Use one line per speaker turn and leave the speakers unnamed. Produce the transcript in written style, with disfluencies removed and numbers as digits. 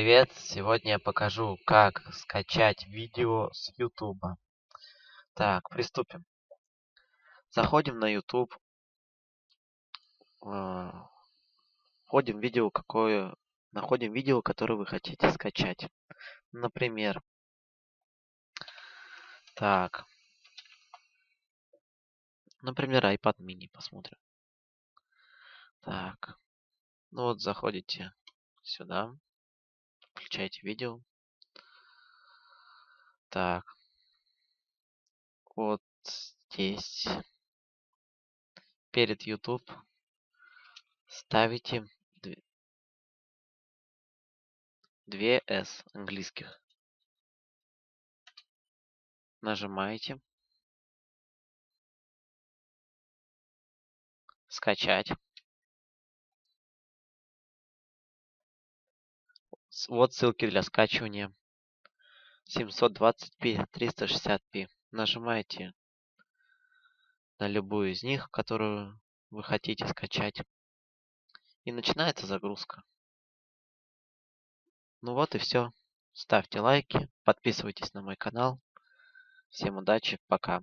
Привет! Сегодня я покажу, как скачать видео с YouTube. Так, приступим. Заходим на YouTube, входим в видео, находим видео, которое вы хотите скачать. Например, так, iPad mini посмотрим. Так, ну вот заходите сюда, включаете видео. Так, вот здесь перед YouTube ставите 2S английских. Нажимаете скачать. Вот ссылки для скачивания. 720p, 360p. Нажимаете на любую из них, которую вы хотите скачать. И начинается загрузка. Ну вот и все. Ставьте лайки, подписывайтесь на мой канал. Всем удачи, пока.